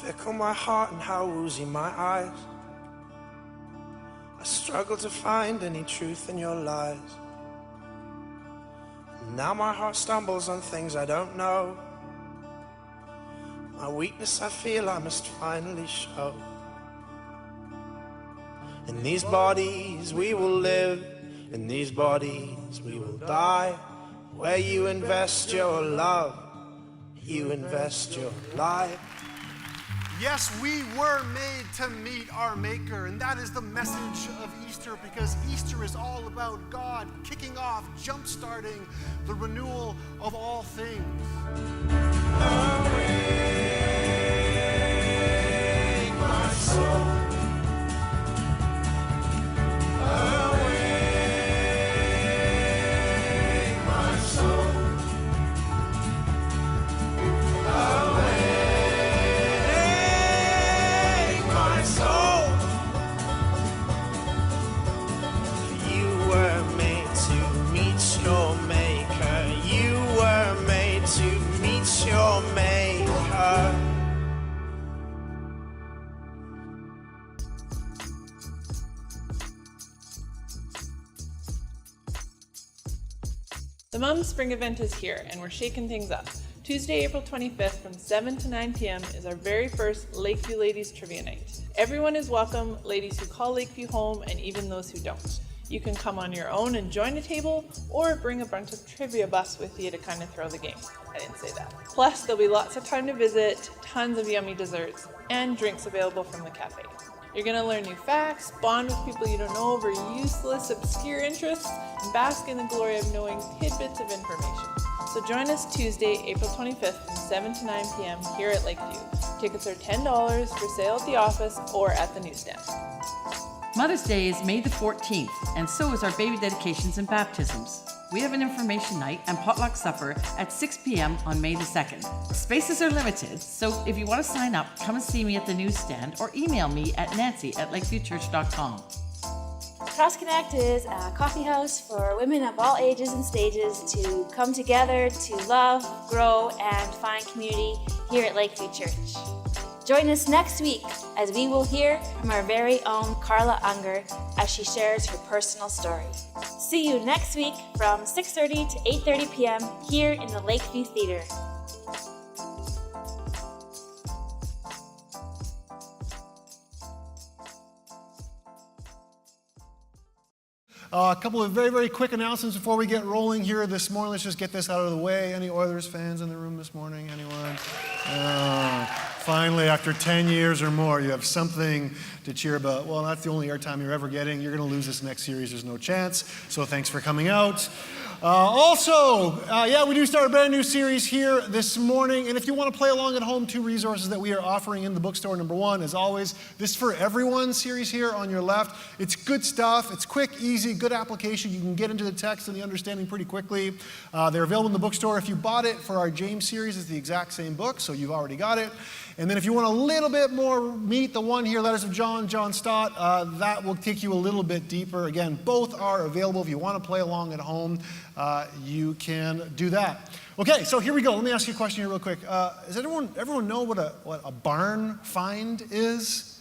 fickle my heart and how woozy my eyes. I struggle to find any truth in your lies. Now my heart stumbles on things I don't know. My weakness I feel I must finally show. In these bodies we will live, in these bodies we will die. Where you invest your love, you invest your life. Yes, we were made to meet our Maker, and that is the message of Easter, because Easter is all about God kicking off, jump-starting the renewal of all things. Awake my soul. Awake my soul. Your maker. The Mom Spring event is here, and we're shaking things up. Tuesday, April 25th from 7 to 9 p.m. is our very first Lakeview Ladies Trivia Night. Everyone is welcome, ladies who call Lakeview home and even those who don't. You can come on your own and join a table, or bring a bunch of trivia buffs with you to kind of throw the game. I didn't say that. Plus, there'll be lots of time to visit, tons of yummy desserts, and drinks available from the cafe. You're going to learn new facts, bond with people you don't know over useless, obscure interests, and bask in the glory of knowing tidbits of information. So join us Tuesday, April 25th from 7 to 9 p.m. here at Lakeview. Tickets are $10 for sale at the office or at the newsstand. Mother's Day is May the 14th, and so is our baby dedications and baptisms. We have an information night and potluck supper at 6 p.m. on May the 2nd. Spaces are limited, so if you want to sign up, come and see me at the newsstand or email me at nancy@lakeviewchurch.com. Cross Connect is a coffee house for women of all ages and stages to come together to love, grow, and find community here at Lakeview Church. Join us next week as we will hear from our very own Carla Unger as she shares her personal story. See you next week from 6:30 to 8:30 p.m. here in the Lakeview Theater. A couple of very, very quick announcements before we get rolling here this morning. Let's just get this out of the way. Any Oilers fans in the room this morning? Anyone? Finally, after 10 years or more, you have something to cheer about. Well, that's the only airtime you're ever getting. You're going to lose this next series. There's no chance. So thanks for coming out. We do start a brand new series here this morning. And if you want to play along at home, 2 resources that we are offering in the bookstore. Number 1, as always, this For Everyone series here on your left. It's good stuff. It's quick, easy, good application. You can get into the text and the understanding pretty quickly. They're available in the bookstore. If you bought it for our James series, it's the exact same book, so you've already got it. And then if you want a little bit more meat, the one here, Letters of John Stott, that will take you a little bit deeper. Again, both are available. If you want to play along at home, you can do that. Okay, so here we go. Let me ask you a question here real quick. Does everyone know what a barn find is?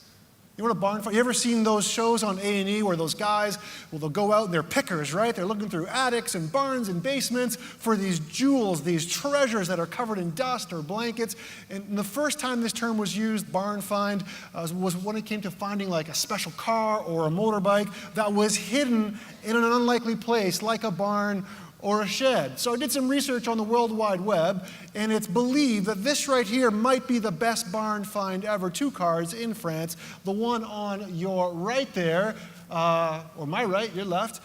You know what a barn find? You ever seen those shows on A&E where those guys, they'll go out and they're pickers, right? They're looking through attics and barns and basements for these jewels, these treasures that are covered in dust or blankets. And the first time this term was used, barn find, was when it came to finding like a special car or a motorbike that was hidden in an unlikely place, like a barn or a shed. So I did some research on the World Wide Web, and it's believed that this right here might be the best barn find ever. 2 cars in France. The one on your right there, or my right, your left,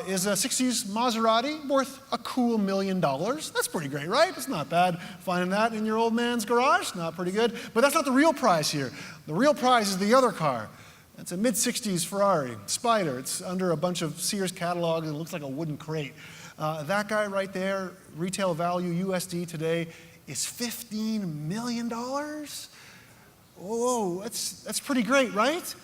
is a 60s Maserati worth a cool $1 million. That's pretty great, right? It's not bad finding that in your old man's garage. Not pretty good. But that's not the real prize here. The real prize is the other car. It's a mid-60s Ferrari, Spider. It's under a bunch of Sears catalogs and it looks like a wooden crate. That guy right there, retail value USD today, is $15 million. Whoa, that's pretty great, right?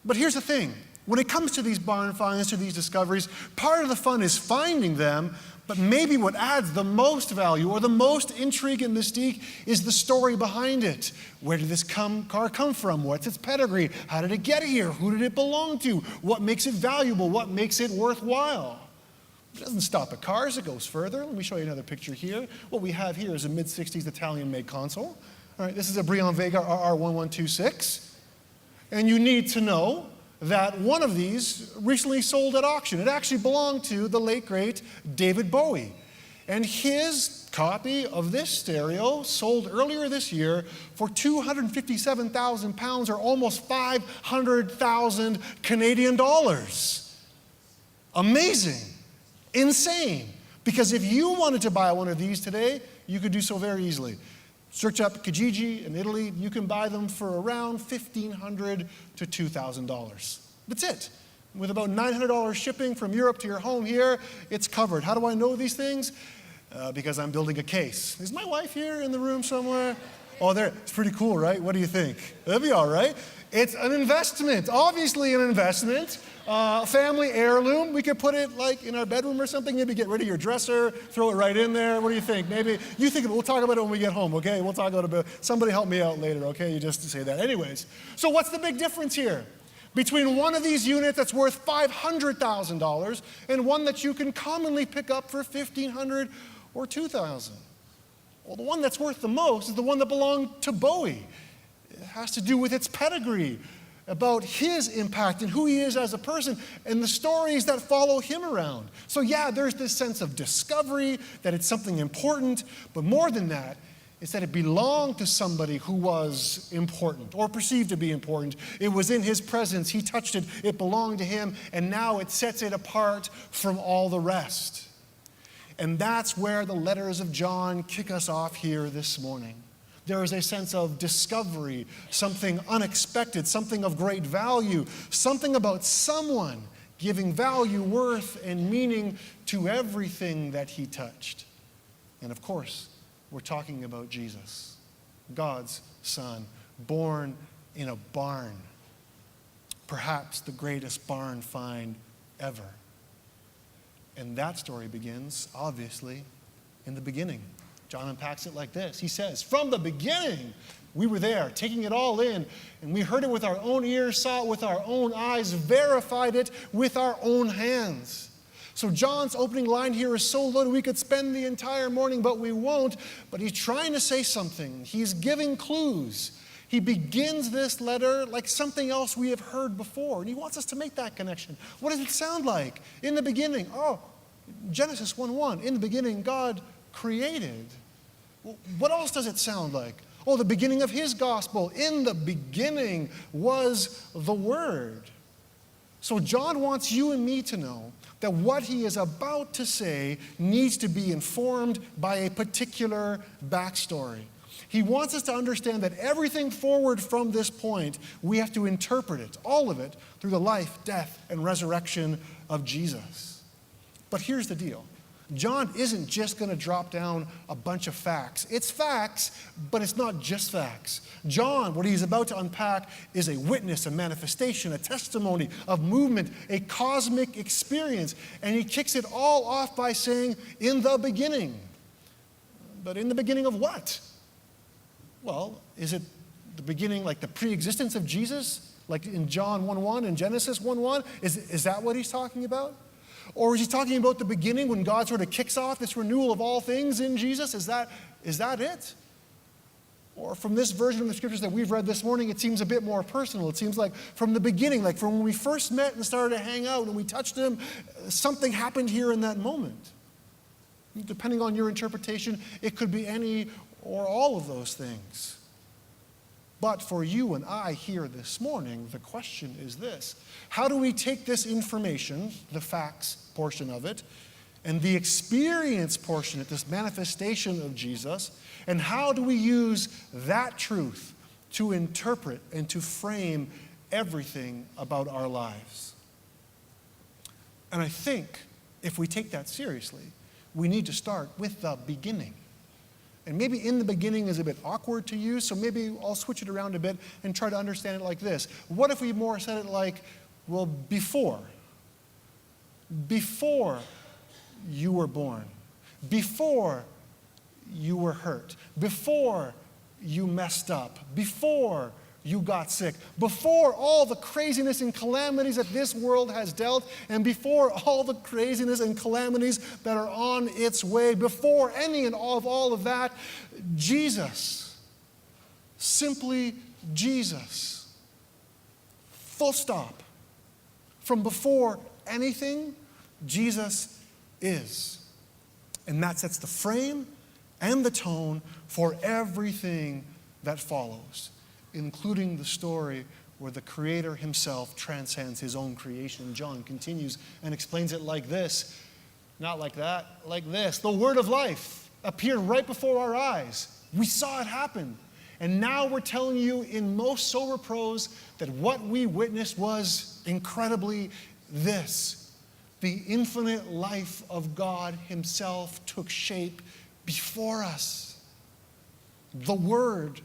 But here's the thing. When it comes to these barn finds, to these discoveries, part of the fun is finding them, But maybe what adds the most value or the most intrigue and mystique is the story behind it. Where did this car come from? What's its pedigree? How did it get here? Who did it belong to? What makes it valuable? What makes it worthwhile? It doesn't stop at cars, it goes further. Let me show you another picture here. What we have here is a mid-60s Italian-made console. All right, this is a Brion Vega RR1126. And you need to know that one of these recently sold at auction. It actually belonged to the late, great David Bowie. And his copy of this stereo sold earlier this year for 257,000 pounds, or almost 500,000 Canadian dollars. Amazing. Insane. Because if you wanted to buy one of these today, you could do so very easily. Search up Kijiji in Italy. You can buy them for around $1,500 to $2,000. That's it. With about $900 shipping from Europe to your home here, it's covered. How do I know these things? Because I'm building a case. Is my wife here in the room somewhere? Oh, there. It's pretty cool, right? What do you think? That'd be all right. It's an investment. Obviously an investment. Family heirloom. We could put it like in our bedroom or something. Maybe get rid of your dresser, throw it right in there. What do you think? Maybe you think of it. We'll talk about it when we get home, okay? We'll talk about it. Somebody help me out later, okay? You just say that. Anyways, so what's the big difference here between one of these units that's worth $500,000 and one that you can commonly pick up for $1,500 or $2,000? Well, the one that's worth the most is the one that belonged to Bowie. It has to do with its pedigree, about his impact and who he is as a person and the stories that follow him around. So yeah, there's this sense of discovery, that it's something important, but more than that, it's that it belonged to somebody who was important or perceived to be important. It was in his presence, he touched it, it belonged to him, and now it sets it apart from all the rest. And that's where the letters of John kick us off here this morning. There is a sense of discovery, something unexpected, something of great value, something about someone giving value, worth, and meaning to everything that he touched. And of course, we're talking about Jesus, God's Son, born in a barn, perhaps the greatest barn find ever. And that story begins, obviously, in the beginning. John unpacks it like this. He says, from the beginning, we were there, taking it all in, and we heard it with our own ears, saw it with our own eyes, verified it with our own hands. So John's opening line here is so loaded we could spend the entire morning, but we won't. But he's trying to say something. He's giving clues. He begins this letter like something else we have heard before, and he wants us to make that connection. What does it sound like? In the beginning, Genesis 1:1, in the beginning, God created. Well, what else does it sound like? Oh, the beginning of his gospel. In the beginning was the Word. So John wants you and me to know that what he is about to say needs to be informed by a particular backstory. He wants us to understand that everything forward from this point, we have to interpret it, all of it, through the life, death, and resurrection of Jesus. But here's the deal. John isn't just going to drop down a bunch of facts. It's facts, but it's not just facts. John, what he's about to unpack, is a witness, a manifestation, a testimony of movement, a cosmic experience. And he kicks it all off by saying, in the beginning. But in the beginning of what? Well, is it the beginning, like the pre-existence of Jesus? Like in John 1:1 and Genesis 1:1? Is that what he's talking about? Or is he talking about the beginning when God sort of kicks off this renewal of all things in Jesus? Is that it? Or from this version of the scriptures that we've read this morning, it seems a bit more personal. It seems like from the beginning, like from when we first met and started to hang out and we touched him, something happened here in that moment. Depending on your interpretation, it could be any or all of those things. But for you and I here this morning, the question is this. How do we take this information, the facts portion of it, and the experience portion of this manifestation of Jesus, and how do we use that truth to interpret and to frame everything about our lives? And I think if we take that seriously, we need to start with the beginning. And maybe in the beginning is a bit awkward to use, so maybe I'll switch it around a bit and try to understand it like this. What if we more said it like, well, before you were born, before you were hurt, before you messed up, before you got sick, before all the craziness and calamities that this world has dealt, and before all the craziness and calamities that are on its way, before any and all of that, Jesus, simply Jesus, full stop. From before anything, Jesus is. And that sets the frame and the tone for everything that follows, including the story where the Creator himself transcends his own creation. John continues and explains it like this, not like that, like this. The Word of life appeared right before our eyes. We saw it happen. And now we're telling you in most sober prose that what we witnessed was incredibly this. The infinite life of God himself took shape before us. The Word,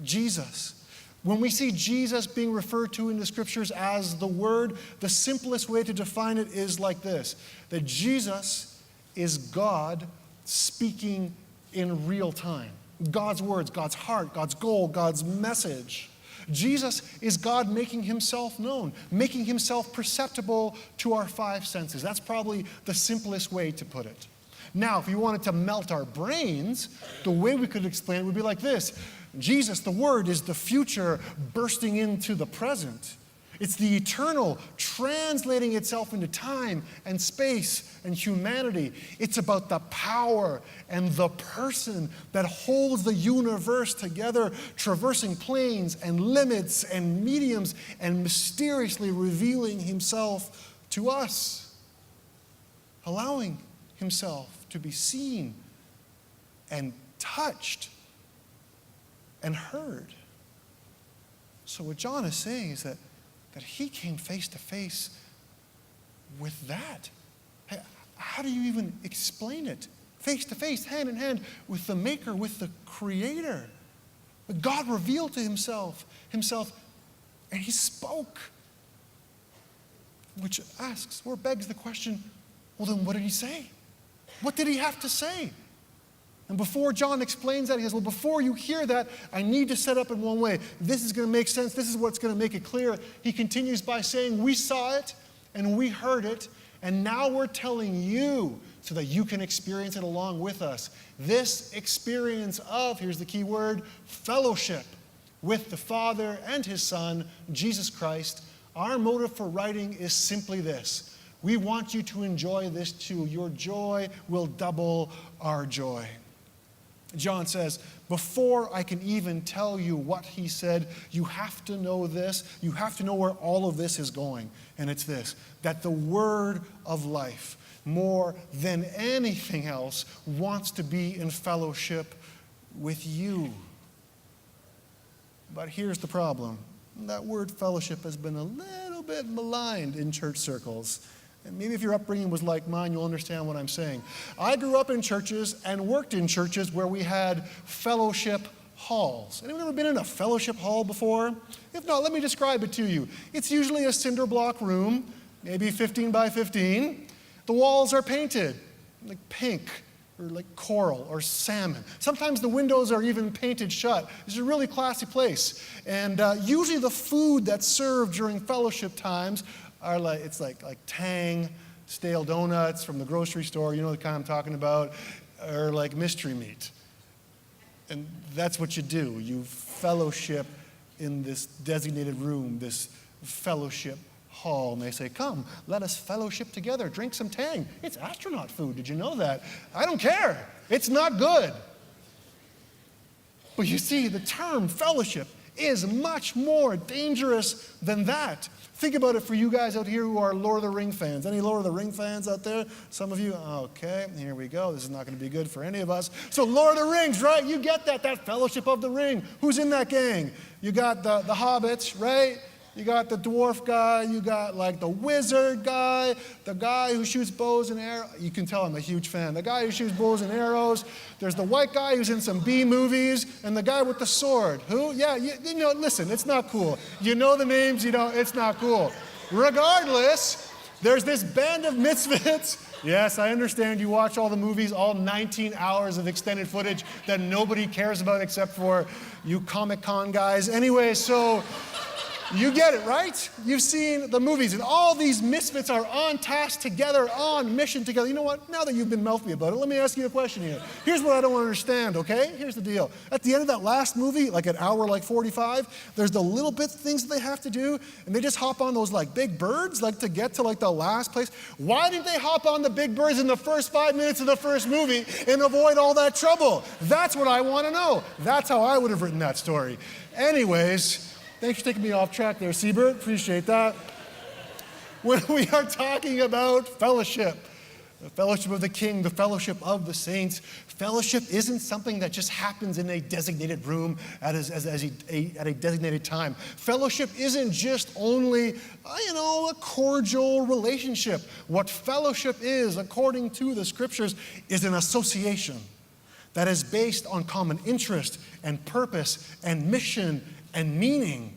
Jesus. When we see Jesus being referred to in the scriptures as the Word, the simplest way to define it is like this, that Jesus is God speaking in real time. God's words, God's heart, God's goal, God's message. Jesus is God making himself known, making himself perceptible to our five senses. That's probably the simplest way to put it. Now, if you wanted to melt our brains, the way we could explain it would be like this. Jesus, the Word, is the future bursting into the present. It's the eternal translating itself into time and space and humanity. It's about the power and the person that holds the universe together, traversing planes and limits and mediums and mysteriously revealing himself to us, allowing himself to be seen and touched and heard. So what John is saying is that he came face to face with that. How do you even explain it? Face to face, hand in hand with the Maker, with the Creator. But God revealed to himself, and he spoke. Which asks, or begs the question, well then what did he say? What did he have to say? And before John explains that, he says, well, before you hear that, I need to set up in one way. This is going to make sense. This is what's going to make it clear. He continues by saying, we saw it and we heard it, and now we're telling you so that you can experience it along with us. This experience of, here's the key word, fellowship with the Father and his Son, Jesus Christ. Our motive for writing is simply this. We want you to enjoy this too. Your joy will double our joy. John says, before I can even tell you what he said, you have to know this. You have to know where all of this is going. And it's this, that the Word of life, more than anything else, wants to be in fellowship with you. But here's the problem. That word fellowship has been a little bit maligned in church circles. And maybe if your upbringing was like mine, you'll understand what I'm saying. I grew up in churches and worked in churches where we had fellowship halls. Anyone ever been in a fellowship hall before? If not, let me describe it to you. It's usually a cinder block room, maybe 15 by 15. The walls are painted like pink or like coral or salmon. Sometimes the windows are even painted shut. It's a really classy place. And usually the food that's served during fellowship times are like Tang, stale donuts from the grocery store, you know the kind I'm talking about, or like mystery meat. And that's what you do. You fellowship in this designated room, this fellowship hall. And they say, come, let us fellowship together. Drink some Tang. It's astronaut food. Did you know that? I don't care. It's not good. But you see, the term fellowship is much more dangerous than that. Think about it for you guys out here who are Lord of the Ring fans. Any Lord of the Ring fans out there? Some of you? Okay, here we go. This is not going to be good for any of us. So Lord of the Rings, right? You get that Fellowship of the Ring. Who's in that gang? You got the hobbits, right? You got the dwarf guy, you got like the wizard guy, the guy who shoots bows and arrows. You can tell I'm a huge fan. The guy who shoots bows and arrows. There's the white guy who's in some B movies, and the guy with the sword. Who? Yeah, you know, listen, it's not cool. You know the names, you know, it's not cool. Regardless, there's this band of misfits Yes, I understand you watch all the movies, all 19 hours of extended footage that nobody cares about except for you Comic-Con guys. Anyway, so you get it, right? You've seen the movies, and all these misfits are on task together, on mission together. You know what? Now that you've been mouthy about it, let me ask you a question here. Here's what I don't understand, okay? Here's the deal. At the end of that last movie, like an hour, like 45, there's the little bit things that they have to do, and they just hop on those like big birds, like to get to like the last place. Why didn't they hop on the big birds in the first 5 minutes of the first movie and avoid all that trouble? That's what I want to know. That's how I would have written that story. Anyways, thanks for taking me off track there, Siebert. Appreciate that. When we are talking about fellowship, the fellowship of the King, the fellowship of the saints, fellowship isn't something that just happens in a designated room at a designated time. Fellowship isn't just only, a cordial relationship. What fellowship is, according to the scriptures, is an association that is based on common interest and purpose and mission and meaning.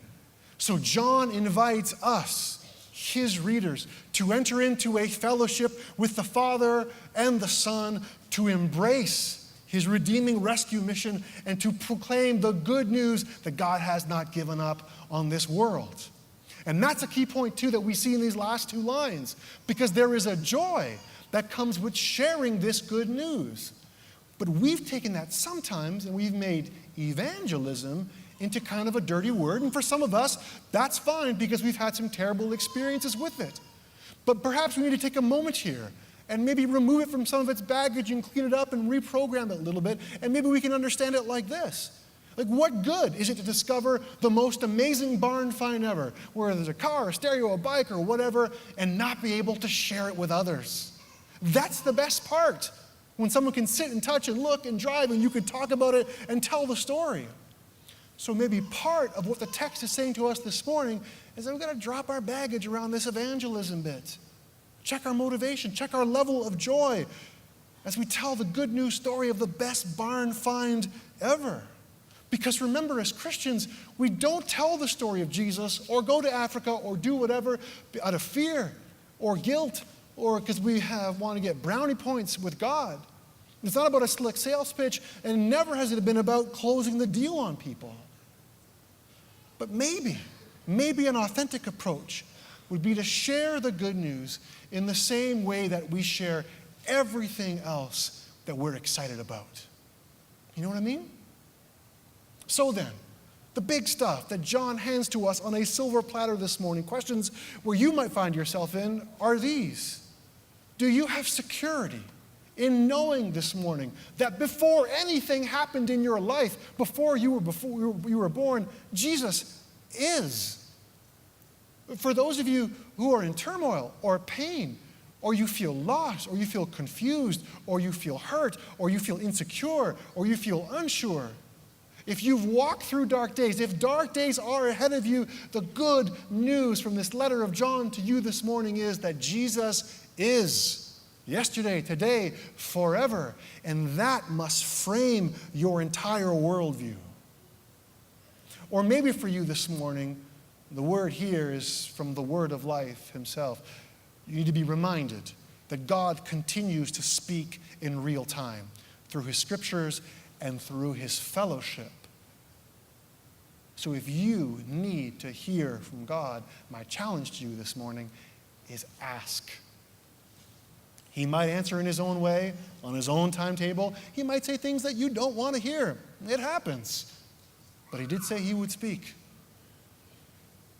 So John invites us, his readers, to enter into a fellowship with the Father and the Son, to embrace his redeeming rescue mission and to proclaim the good news that God has not given up on this world. And that's a key point too that we see in these last two lines, because there is a joy that comes with sharing this good news. But we've taken that sometimes and we've made evangelism into kind of a dirty word, and for some of us, that's fine because we've had some terrible experiences with it. But perhaps we need to take a moment here and maybe remove it from some of its baggage and clean it up and reprogram it a little bit, and maybe we can understand it like this. Like, what good is it to discover the most amazing barn find ever, where there's a car, a stereo, a bike, or whatever, and not be able to share it with others? That's the best part, when someone can sit and touch and look and drive and you can talk about it and tell the story. So maybe part of what the text is saying to us this morning is that we've got to drop our baggage around this evangelism bit. Check our motivation, check our level of joy as we tell the good news story of the best barn find ever. Because remember, as Christians, we don't tell the story of Jesus or go to Africa or do whatever out of fear or guilt or because we want to get brownie points with God. It's not about a slick sales pitch, and never has it been about closing the deal on people. But maybe an authentic approach would be to share the good news in the same way that we share everything else that we're excited about. You know what I mean? So then, the big stuff that John hands to us on a silver platter this morning, questions where you might find yourself in, are these. Do you have security in knowing this morning that before anything happened in your life, before you were born, Jesus is? For those of you who are in turmoil or pain, or you feel lost, or you feel confused, or you feel hurt, or you feel insecure, or you feel unsure, if you've walked through dark days, if dark days are ahead of you, the good news from this letter of John to you this morning is that Jesus is. Yesterday, today, forever. And that must frame your entire worldview. Or maybe for you this morning, the word here is from the Word of Life himself. You need to be reminded that God continues to speak in real time through his scriptures and through his fellowship. So if you need to hear from God, my challenge to you this morning is ask. He might answer in his own way, on his own timetable. He might say things that you don't want to hear. It happens. But he did say he would speak.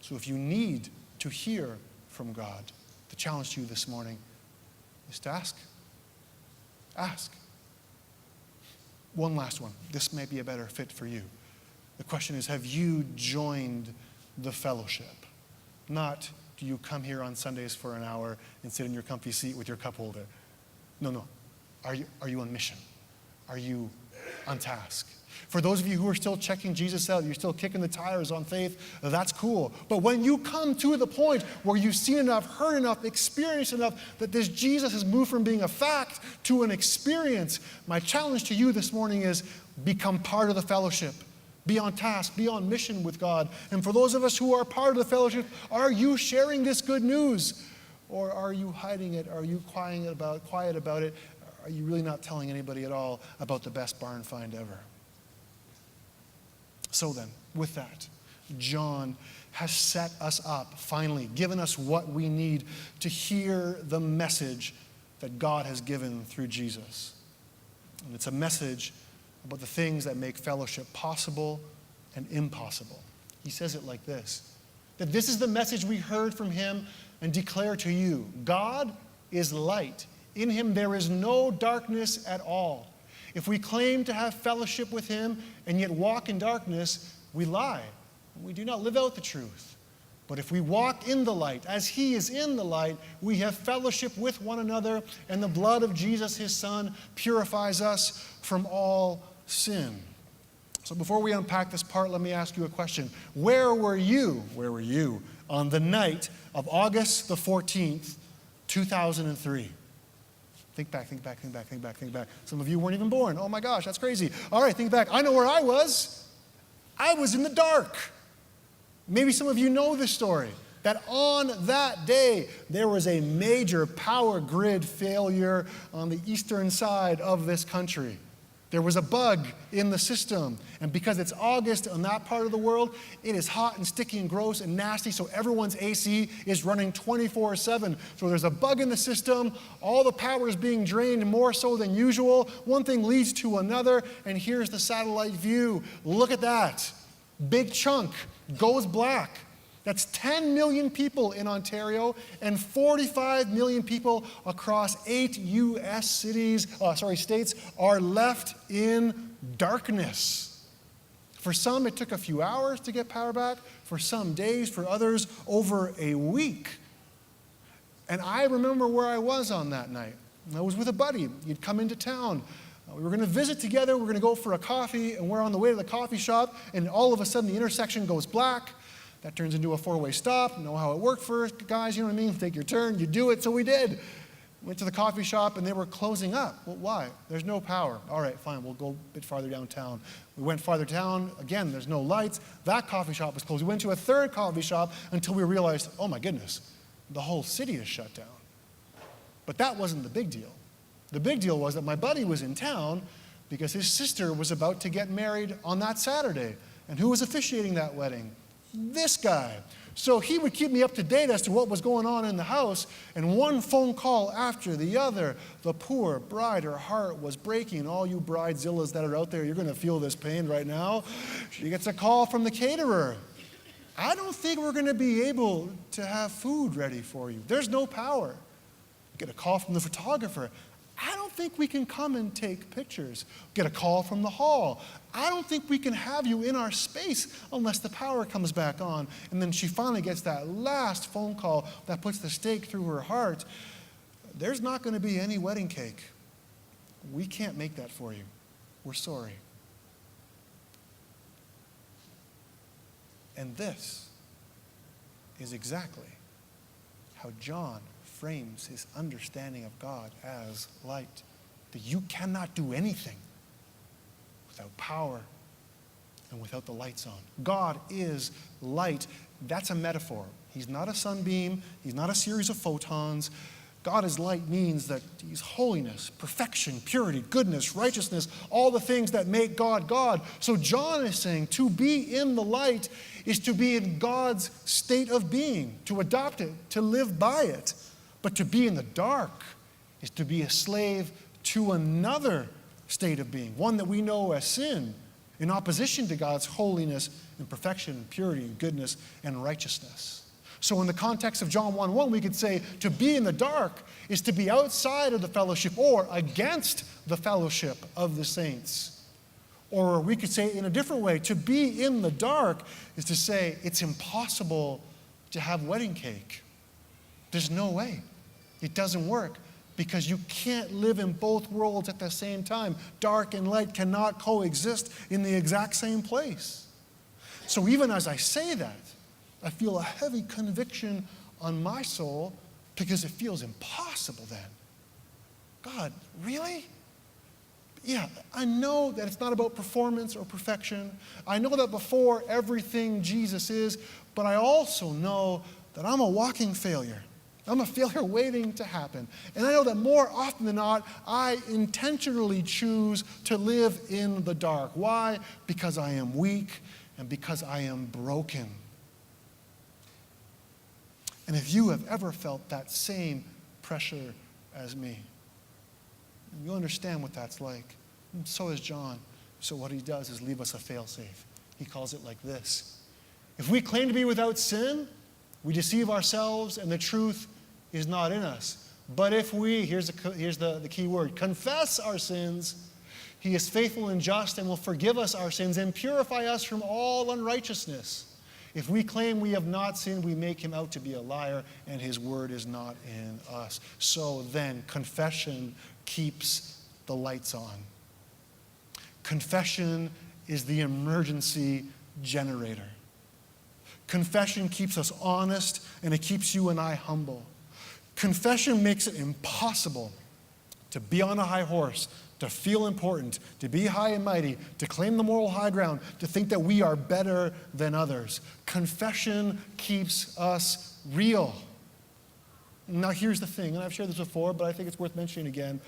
So if you need to hear from God, the challenge to you this morning is to ask. Ask. One last one. This may be a better fit for you. The question is, have you joined the fellowship? Not, do you come here on Sundays for an hour and sit in your comfy seat with your cup holder? No. Are you on mission? Are you on task? For those of you who are still checking Jesus out, you're still kicking the tires on faith, that's cool. But when you come to the point where you've seen enough, heard enough, experienced enough that this Jesus has moved from being a fact to an experience, my challenge to you this morning is become part of the fellowship. Be on task, be on mission with God. And for those of us who are part of the fellowship, are you sharing this good news Or are you hiding it? Are you quiet about it? Are you really not telling anybody at all about the best barn find ever? So then, with that, John has set us up, finally, given us what we need to hear the message that God has given through Jesus. And it's a message about the things that make fellowship possible and impossible. He says it like this, that this is the message we heard from him and declare to you. God is light. In him there is no darkness at all. If we claim to have fellowship with him and yet walk in darkness, we lie. We do not live out the truth. But if we walk in the light, as he is in the light, we have fellowship with one another, and the blood of Jesus, his Son, purifies us from all sin. So before we unpack this part, let me ask you a question. Where were you on the night of August the 14th, 2003? Think back. Some of you weren't even born. Oh my gosh, that's crazy. All right, think back. I know where I was. I was in the dark. Maybe some of you know this story, that on that day, there was a major power grid failure on the eastern side of this country. There was a bug in the system, and because it's August on that part of the world, it is hot and sticky and gross and nasty, so everyone's AC is running 24/7. So there's a bug in the system, all the power is being drained more so than usual, one thing leads to another, and here's the satellite view. Look at that. Big chunk goes black. That's 10 million people in Ontario and 45 million people across 8 U.S. states are left in darkness. For some, it took a few hours to get power back. For some days, for others, over a week. And I remember where I was on that night. I was with a buddy. He'd come into town. We were going to visit together. We were going to go for a coffee, and we're on the way to the coffee shop, and all of a sudden the intersection goes black. That turns into a four-way stop. You know how it worked first, guys, you know what I mean? Take your turn, you do it, so we did. Went to the coffee shop, and they were closing up. Well, why? There's no power. All right, fine, we'll go a bit farther downtown. We went farther down. Again, there's no lights. That coffee shop was closed. We went to a third coffee shop until we realized, oh my goodness, the whole city is shut down. But that wasn't the big deal. The big deal was that my buddy was in town because his sister was about to get married on that Saturday. And who was officiating that wedding? This guy. So he would keep me up to date as to what was going on in the house, and one phone call after the other, the poor bride, her heart was breaking. All you bridezillas that are out there, you're going to feel this pain right now. She gets a call from the caterer. I don't think we're going to be able to have food ready for you. There's no power. Get a call from the photographer. I don't think we can come and take pictures. Get a call from the hall. I don't think we can have you in our space unless the power comes back on. And then she finally gets that last phone call that puts the stake through her heart. There's not going to be any wedding cake. We can't make that for you. We're sorry. And this is exactly how John frames his understanding of God as light. That you cannot do anything without power and without the lights on. God is light. That's a metaphor. He's not a sunbeam. He's not a series of photons. God is light means that he's holiness, perfection, purity, goodness, righteousness, all the things that make God God. So John is saying to be in the light is to be in God's state of being, to adopt it, to live by it. But to be in the dark is to be a slave to another state of being, one that we know as sin, in opposition to God's holiness and perfection and purity and goodness and righteousness. So in the context of John 1:1, we could say to be in the dark is to be outside of the fellowship or against the fellowship of the saints. Or we could say in a different way, to be in the dark is to say it's impossible to have wedding cake. There's no way. It doesn't work because you can't live in both worlds at the same time. Dark and light cannot coexist in the exact same place. So even as I say that, I feel a heavy conviction on my soul because it feels impossible then. God, really? Yeah, I know that it's not about performance or perfection. I know that before everything Jesus is, but I also know that I'm a walking failure. I'm a failure waiting to happen. And I know that more often than not, I intentionally choose to live in the dark. Why? Because I am weak and because I am broken. And if you have ever felt that same pressure as me, you'll understand what that's like. And so is John. So what he does is leave us a fail-safe. He calls it like this. If we claim to be without sin, we deceive ourselves and the truth is not in us. But if we, here's the key word, confess our sins, he is faithful and just and will forgive us our sins and purify us from all unrighteousness. If we claim we have not sinned, we make him out to be a liar and his word is not in us. So then, confession keeps the lights on. Confession is the emergency generator. Confession keeps us honest and it keeps you and I humble. Confession makes it impossible to be on a high horse, to feel important, to be high and mighty, to claim the moral high ground, to think that we are better than others. Confession keeps us real. Now here's the thing, and I've shared this before, but I think it's worth mentioning again.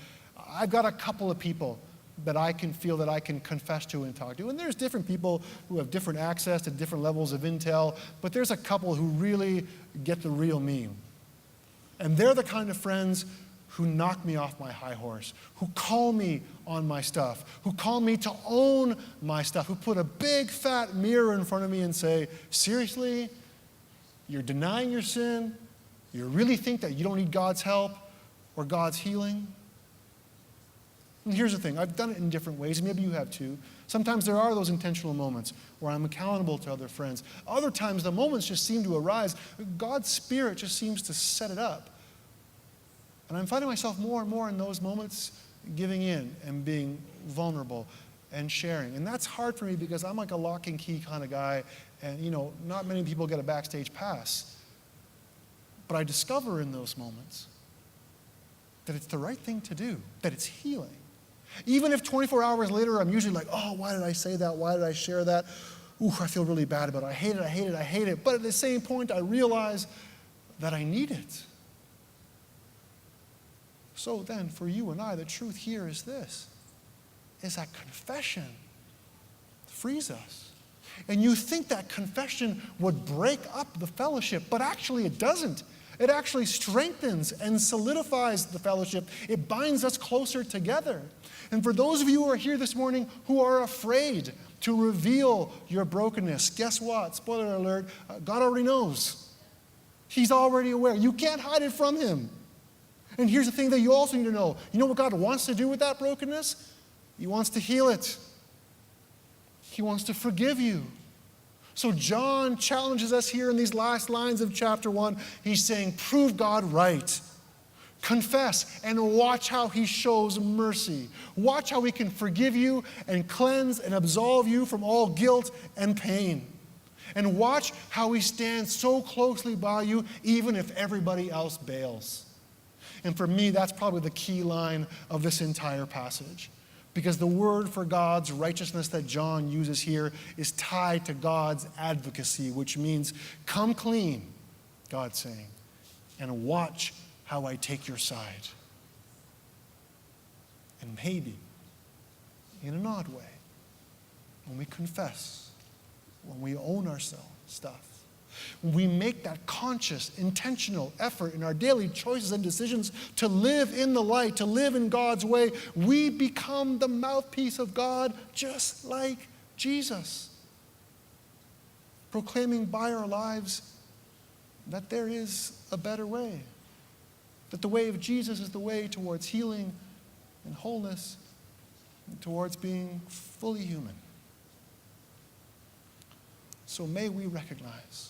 I've got a couple of people that I can feel that I can confess to and talk to. And there's different people who have different access to different levels of intel, but there's a couple who really get the real me. And they're the kind of friends who knock me off my high horse, who call me on my stuff, who call me to own my stuff, who put a big fat mirror in front of me and say, seriously, you're denying your sin? You really think that you don't need God's help or God's healing? And here's the thing, I've done it in different ways, maybe you have too. Sometimes there are those intentional moments where I'm accountable to other friends. Other times the moments just seem to arise. God's Spirit just seems to set it up. And I'm finding myself more and more in those moments giving in and being vulnerable and sharing. And that's hard for me because I'm like a lock and key kind of guy, and not many people get a backstage pass. But I discover in those moments that it's the right thing to do, that it's healing. Even if 24 hours later I'm usually like, oh, why did I say that? Why did I share that? Ooh, I feel really bad about it. I hate it, I hate it, I hate it. But at the same point, I realize that I need it. So then, for you and I, the truth here is this, is that confession frees us. And you think that confession would break up the fellowship, but actually it doesn't. It actually strengthens and solidifies the fellowship. It binds us closer together. And for those of you who are here this morning who are afraid to reveal your brokenness, guess what? Spoiler alert, God already knows. He's already aware. You can't hide it from him. And here's the thing that you also need to know. You know what God wants to do with that brokenness? He wants to heal it. He wants to forgive you. So John challenges us here in these last lines of chapter 1. He's saying, prove God right. Confess and watch how he shows mercy. Watch how he can forgive you and cleanse and absolve you from all guilt and pain. And watch how he stands so closely by you even if everybody else bails. And for me, that's probably the key line of this entire passage. Because the word for God's righteousness that John uses here is tied to God's advocacy, which means come clean, God's saying, and watch how I take your side. And maybe, in an odd way, when we confess, when we own our stuff, when we make that conscious, intentional effort in our daily choices and decisions to live in the light, to live in God's way, we become the mouthpiece of God just like Jesus, proclaiming by our lives that there is a better way, that the way of Jesus is the way towards healing and wholeness and towards being fully human. So may we recognize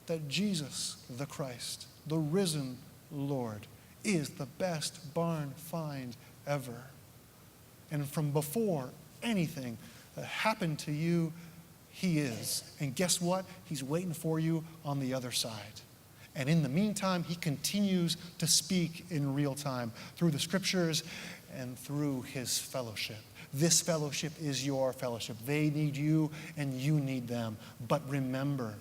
that Jesus, the Christ, the risen Lord, is the best barn find ever. And from before anything that happened to you, he is. And guess what? He's waiting for you on the other side. And in the meantime, he continues to speak in real time through the scriptures and through his fellowship. This fellowship is your fellowship. They need you and you need them. But remember,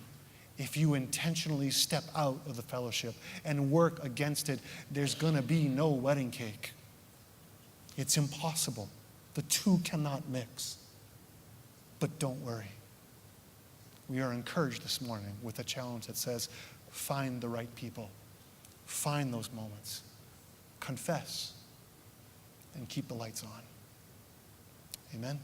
If you intentionally step out of the fellowship and work against it, there's going to be no wedding cake. It's impossible. The two cannot mix. But don't worry. We are encouraged this morning with a challenge that says, find the right people. Find those moments. Confess. And keep the lights on. Amen.